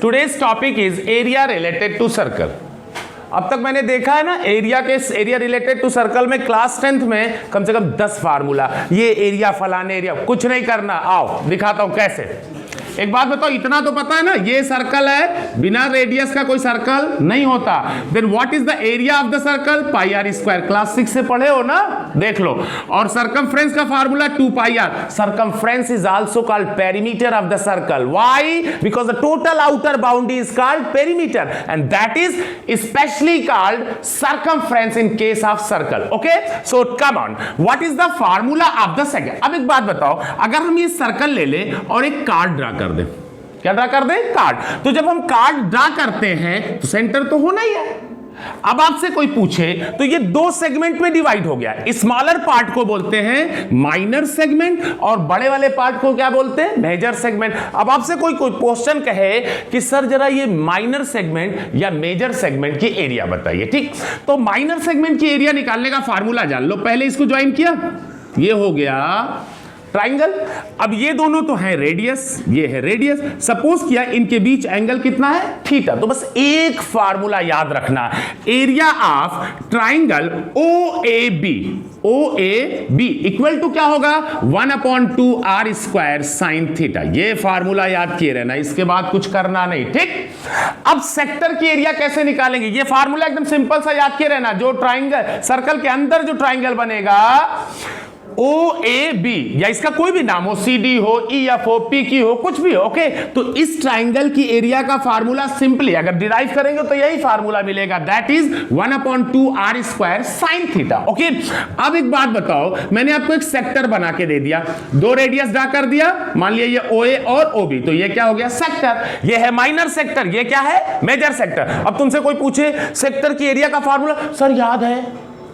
Today's topic is area related to circle. अब तक मैंने देखा है ना एरिया रिलेटेड टू सर्कल में क्लास 10th में कम से कम 10 फार्मूला, ये एरिया फलाने एरिया, कुछ नहीं करना, आओ दिखाता हूं कैसे। एक बात बताओ, इतना तो पता है ना, ये सर्कल है, बिना रेडियस का कोई सर्कल नहीं होता। Then what is the area of the circle? Pi r square, class 6 से पढ़े हो ना, देख लो। और सर्कमफ्रेंस का formula 2 pi r. Circumference is also called perimeter of the circle. Why? Because the total outer boundary is called perimeter and that is specially called circumference in case of circle. Okay, so come on, what is the formula of the second? अब एक बात बताओ, अगर हम ये circle ले ले और एक कार्ड ड्रा कर दे, क्या ड्रा कर दे? कार्ड। तो जब हम कार्ड ड्रा करते हैं तो सेंटर तो होना ही है। अब आपसे कोई पूछे तो ये 2 सेगमेंट में डिवाइड हो गया। स्मॉलर पार्ट को बोलते हैं माइनर सेगमेंट और बड़े वाले पार्ट को क्या बोलते हैं? Major segment. अब आपसे कोई क्वेश्चन कहे कि सर जरा ये माइनर सेगमेंट या मेजर सेगमेंट की एरिया बताइए, ठीक? तो माइनर सेगमेंट की एरिया निकालने का फार्मूला जान लो। पहले इसको ज्वाइन किया, ये हो गया ट्राइंगल। अब ये दोनों तो है रेडियस, ये है रेडियस। सपोज किया इनके बीच एंगल कितना है? थीटा। तो बस एक फार्मूला याद रखना, area of triangle OAB equal to क्या होगा? 1/2 r² sin थीटा। ये फार्मूला याद किए रहना, इसके बाद कुछ करना नहीं, ठीक? अब सेक्टर की एरिया कैसे निकालेंगे? ये फार्मूला एकदम सिंपल सा याद किए रहना। जो ट्राइंगल, सर्कल के अंदर जो ट्राइंगल बनेगा OAB, या इसका कोई भी नाम हो, CD हो, EF हो, PQ हो, कुछ भी हो, ओके? तो इस ट्राइंगल की एरिया का फार्मूला सिंपली अगर डिराइव करेंगे तो यही फार्मूला मिलेगा, that is 1/2 r² sin theta. Okay, अब एक बात बताओ, मैंने आपको एक सेक्टर बना के दे दिया, 2 रेडियस ड्रा कर दिया, मान लिया ये OA और OB, तो ये क्या हो गया? सेक्टर। ये है माइनर सेक्टर, ये क्या है? Major sector. अब तुमसे कोई पूछे सेक्टर की एरिया का फार्मूला, सर याद है?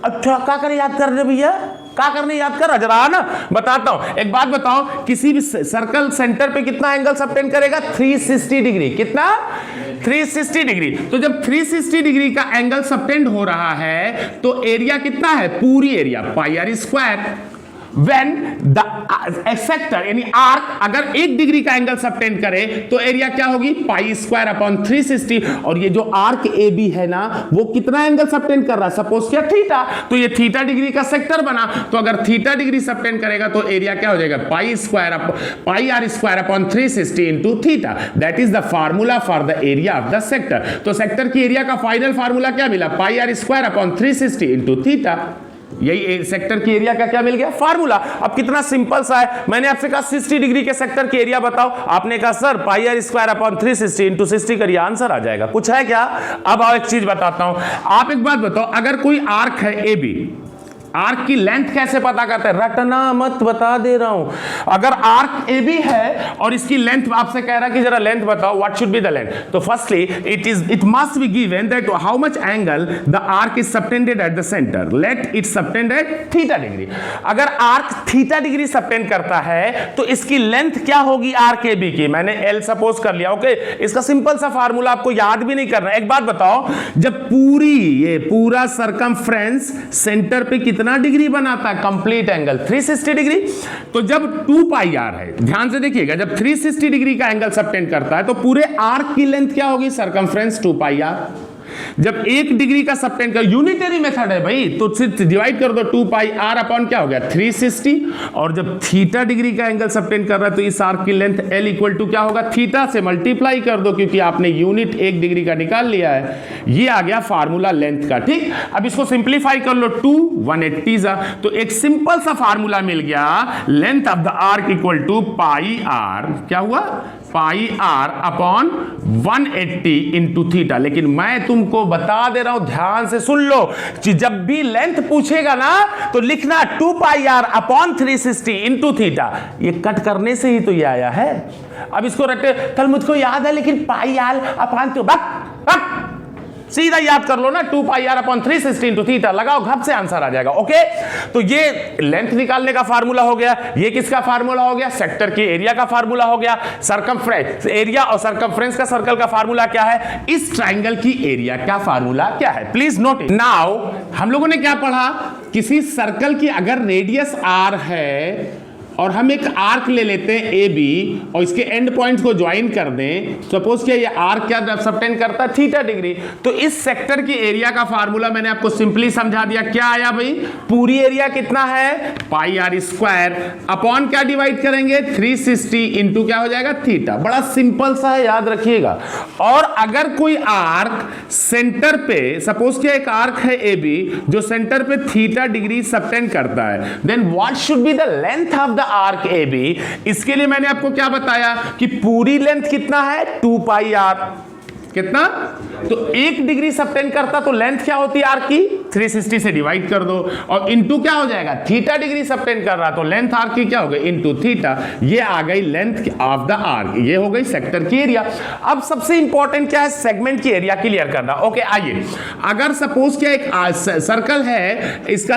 अच्छा, क्या करें याद कर रहे भैया, क्या करने याद कर जरा ना, बताता हूं। एक बात बताओ, किसी भी सर्कल सेंटर पे कितना एंगल सबटेंड करेगा? 360 डिग्री। कितना? 360 डिग्री। तो जब 360 डिग्री का एंगल सबटेंड हो रहा है तो एरिया कितना है? पूरी area pi r square. When the sector यानी आर्क अगर 1 डिग्री का एंगल सबटेंड करे तो एरिया क्या होगी? Pi square upon 360। और ये जो आर्क AB है ना, वो कितना एंगल सबटेंड कर रहा है? सपोज किया थीटा, तो ये थीटा डिग्री का सेक्टर बना। तो अगर थीटा डिग्री सबटेंड करेगा तो एरिया क्या हो जाएगा? Pi r square upon 360 into theta. That is the formula for the area of the sector. तो सेक्टर की एरिया का फाइनल फार्मूला क्या मिला? Pi r square upon 360 into theta. यही सेक्टर की एरिया का क्या मिल गया? फार्मूला। अब कितना सिंपल सा है, मैंने आपसे कहा 60 डिग्री के सेक्टर की एरिया बताओ, आपने कहा sir pi r square upon 360 into 60 करिए, आंसर आ जाएगा। कुछ है क्या? अब आओ एक चीज बताता हूं, आप एक बात बताओ, अगर कोई आर्क है AB, आर्क की लेंथ कैसे पता करते हैं? रटना मत, बता दे रहा हूं। अगर आर्क AB है और इसकी लेंथ आपसे कह रहा है कि जरा लेंथ बताओ, what should be the length? तो firstly it must be given that how much angle the arc is subtended at the centre, let it subtend at theta degree. अगर आर्क थीटा डिग्री सबटेंड करता है तो इसकी length क्या होगी arc AB की? मैंने L सपोज कर लिया, ओके? इसका सिंपल सा फार्मूला आपको याद भी नहीं करना। एक बात बताओ, जब पूरा सर्कमफ्रेंस सेंटर पे कितना डिग्री बनाता है? Complete angle 360 degree. तो जब 2 पाई आर है, ध्यान से देखिएगा, जब 360 डिग्री का एंगल सबटेंड करता है तो पूरे आर्क की लेंथ क्या होगी? Circumference 2 pi r. जब 1 डिग्री का सबटेंड कर, यूनिटरी मेथड है भाई, तो सिर्फ डिवाइड कर दो, 2 पाई आर अपॉन क्या हो गया? 360। और जब थीटा डिग्री का एंगल सबटेंड कर रहा है तो इस आर्क की लेंथ L इक्वल टू क्या होगा? थीटा से मल्टीप्लाई कर दो, क्योंकि आपने यूनिट 1 डिग्री का निकाल लिया है। ये आ गया फार्मूला लेंथ का, ठीक? अब इसको सिंप्लीफाई कर लो, 2 180 जा, तो एक सिंपल सा फार्मूला मिल गया, length of the arc equal to pi r, क्या हुआ? Pi r upon 180 into theta. लेकिन मैं तुमको बता दे रहा हूं, ध्यान से सुन लो, कि जब भी लेंथ पूछेगा ना तो लिखना 2 pi r upon 360 into theta. ये कट करने से ही तो ये आया है। अब इसको रटे, कल मुझको याद है लेकिन पाई आर अपॉन तो सीधा याद कर लो ना, 2 pi r upon 360 into theta, लगाओ, घप से आंसर आ जाएगा। ओके, तो ये लेंथ निकालने का फार्मूला हो गया। ये किसका फार्मूला हो गया? सेक्टर की एरिया का फार्मूला हो गया। सर्कमफ्रेंस एरिया और सर्कमफ्रेंस का सर्कल का फार्मूला क्या है? इस ट्राइंगल की एरिया का फार्मूला क्या है? Please note it. नाउ हम लोगों ने क्या पढ़ा? किसी सर्कल की अगर रेडियस r है और हम एक आर्क ले लेते हैं ए बी और इसके एंड पॉइंट्स को ज्वाइन कर दें, सपोज क्या ये आर्क क्या सबटेंड करता है थीटा डिग्री, तो इस सेक्टर की एरिया का फार्मूला मैंने आपको सिंपली समझा दिया। क्या आया भाई, पूरी एरिया कितना है पाई आर स्क्वायर अपॉन क्या डिवाइड करेंगे 360 इंटू क्या हो जाएगा थीटा। बड़ा सिंपल सा है, याद रखिएगा। और अगर कोई आर्क सेंटर पे, सपोज क्या एक आर्क है ए बी जो सेंटर पे थीटा डिग्री सबटेंड करता है, then what should be the length of the arc A B. इसके लिए मैंने आपको क्या बताया कि पूरी लेंथ कितना है 2 पाई आर, कितना, तो 1 डिग्री सबटेंड करता तो लेंथ क्या होती है आर्क की 360 से डिवाइड कर दो और इनटू क्या हो जाएगा थीटा डिग्री सबटेंड कर रहा तो लेंथ आर्क की क्या हो गई इनटू थीटा। ये आ गई लेंथ ऑफ द आर्क, ये हो गई सेक्टर की एरिया। अब सबसे इंपॉर्टेंट क्या है सेगमेंट की एरिया क्लियर करना। ओके आइए, अगर सपोज क्या एक सर्कल है, इसका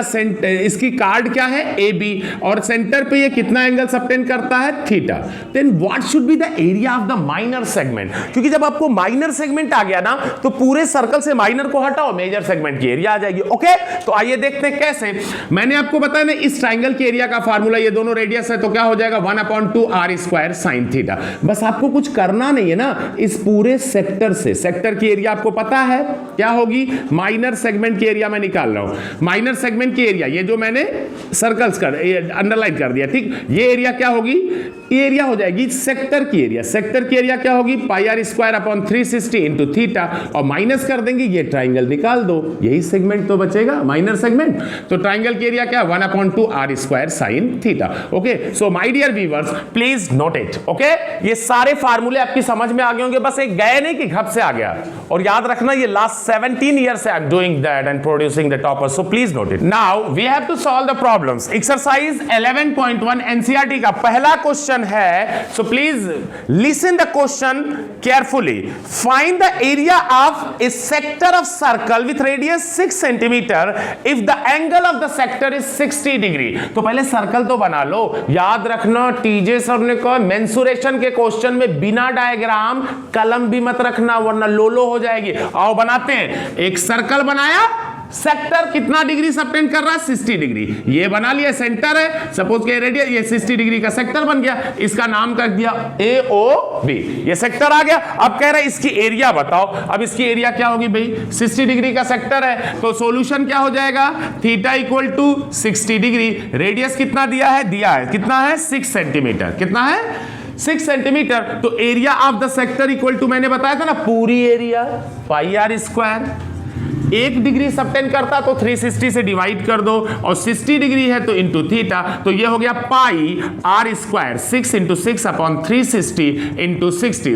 इसकी कार्ड क्या है ए बी और सेंटर पे ये कितना एंगल सबटेंड करता है theta, then what should be the area of the minor segment. क्योंकि जब आपको माइनर सेगमेंट आ गया ना तो पूरे सर्कल से माइनर को हटाओ, मेजर सेगमेंट की एरिया आ जाएगी। ओके, तो आइए देखते हैं कैसे। मैंने आपको बताया ना इस ट्राइंगल की एरिया का फार्मूला, ये दोनों रेडियस है तो क्या हो जाएगा 1/2 आर स्क्वायर साइन थीटा। बस आपको कुछ करना नहीं है ना, इस पूरे सेक्टर से सेक्टर की एरिया आपको पता है क्या होगी, माइनर सेगमेंट की एरिया मैं निकाल रहा हूं। माइनर सेगमेंट की एरिया ये जो मैंने सर्कल्स कर अंडरलाइन कर दिया, ठीक, ये एरिया क्या होगी, ये एरिया हो जाएगी सेक्टर की एरिया। सेक्टर की एरिया क्या होगी pi r square upon 360 into theta और माइनस कर देंगे, ये ट्राइंगल निकाल दो, यही सेगमेंट तो बचेगा माइनर सेगमेंट। तो ट्राइंगल की एरिया क्या 1/2 r square sine theta. Okay, so my dear viewers please note it. Okay, ये सारे फार्मूले आपकी समझ में आ गए होंगे, बस एक गए नहीं कि घप से आ गया। और याद रखना ये लास्ट 17 ईयर से I am doing that and producing the toppers, so please note it. Now we have to solve the problems. Exercise 11.1 NCERT का पहला क्वेश्चन है, so please listen the question carefully. Find the area of a sector of circle with radius 6 centimetre if the angle of the sector is 60 degree. तो पहले circle तो बना लो। याद रखना TJ sir ने कहा मेंसुरेशन के क्वेश्चन में बिना डायग्राम कलम भी मत रखना वरना लोलो हो जाएगी। आओ बनाते हैं। एक सर्कल बनाया, सेक्टर कितना डिग्री सबटेंड कर रहा है 60 डिग्री, ये बना लिया सेंटर है, सपोज के रेडियस ये 60 डिग्री का सेक्टर बन गया, इसका नाम कर दिया ए ओ बी, ये सेक्टर आ गया। अब कह रहा है इसकी एरिया बताओ। अब इसकी एरिया क्या होगी भाई, 60 डिग्री का सेक्टर है तो सॉल्यूशन क्या हो जाएगा, theta equal to 60 degree, radius कितना दिया है, कितना है 6 सेंटीमीटर, कितना है 6 सेंटीमीटर। तो area of the sector equal to मैंने बताया था ना पूरी area pi r square, 1 degree subtend करता तो 360 से डिवाइड कर दो और 60 डिग्री है तो इंटू थीटा, तो ये हो गया pi r square 6 into 6 upon 360 into 60,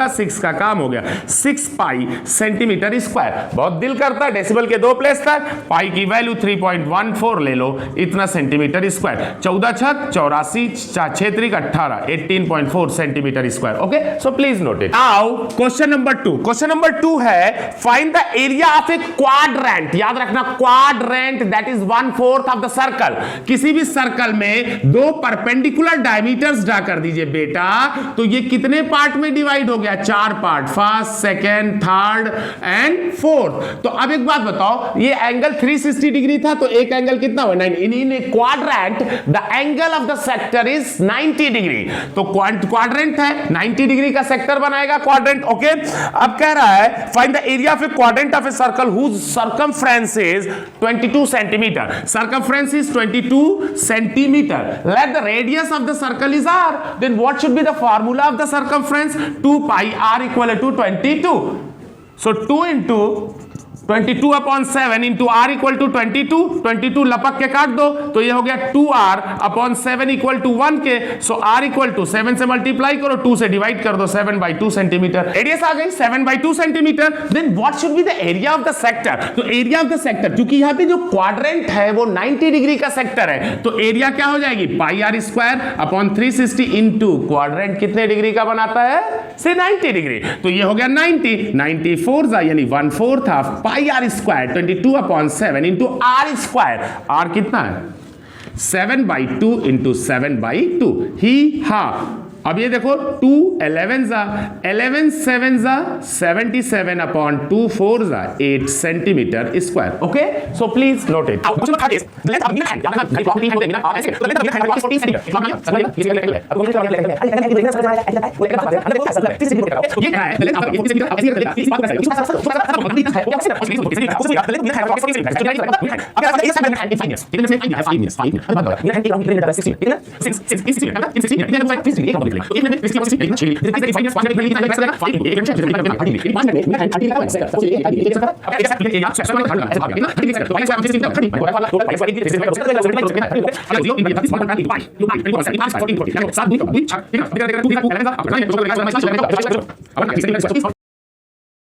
6 का काम हो गया 6 पाई सेंटीमीटर स्क्वायर। बहुत दिल करता है डेसिबल के 2 प्लेस तक, पाई की वैल्यू 3.14 ले लो, इतना सेंटीमीटर स्क्वायर, 14 छक 84, 6 18, 18.4 centimetre square. Okay, so please note it. Now question number 2। Question number 2 है find the area of A quadrant. याद रखना quadrant that is 1/4 of the circle. किसी भी सर्कल में 2 परपेंडिकुलर डायमीटर्स ड्रा कर दीजिए बेटा, तो ये कितने पार्ट में डिवाइड हो गया, 4 part, first, second, third and fourth. तो अब एक बात बताओ, ये एंगल 360 डिग्री था तो एक एंगल कितना हुआ 9। In a quadrant the angle of the sector is 90 degree. तो क्वाड्रेंट है 90 डिग्री का सेक्टर बनाएगा क्वाड्रेंट। ओके, अब कह रहा है find the area of A quadrant of a circle whose circumference is 22 centimeter. Circumference is 22 centimeter. Let the radius of the circle is r. Then what should be the formula of the circumference? 2 pi r equal to 22. So 2 into 22 upon 7 into r equal to 22 लपक के काट दो तो ये हो गया 2r upon 7 equal to 1 के। सो r equal to 7 से मल्टीप्लाई करो, 2 से डिवाइड कर दो, 7/2 सेंटीमीटर रेडियस आ गई 7/2 centimetre. Then what should be the area of the sector? तो एरिया ऑफ द सेक्टर, क्योंकि यहाँ पे जो क्वाड्रेंट है वो 90 डिग्री का सेक्टर है, तो एरिया क्या हो जाएगी pi r square upon 360 into quadrant कितने डिग्री का बनाता है से 90 डिग्री, तो ये हो गया 94 यानी 1/4 of pi r square 22 upon 7 into r square. R कितना है 7/2 इंटू 7/2 ही हा अब ये देखो 2 11 जा 11 7 जा 77 upon 2 4 जा 8 centimetre square. Okay, so please note it. Question number 3 is the length of unit hand. यानी घड़ी ब्लॉक नहीं है ना, ऐसे the length of unit hand is 14 centimetre. इसका मतलब समझ लिया. अब कौन सा वाला लेकर ये क्या है? the length of 14 centimetre. अब ऐसे करके इस बात को कैसे अगर ये सब है 5 years. इतने में 5 years.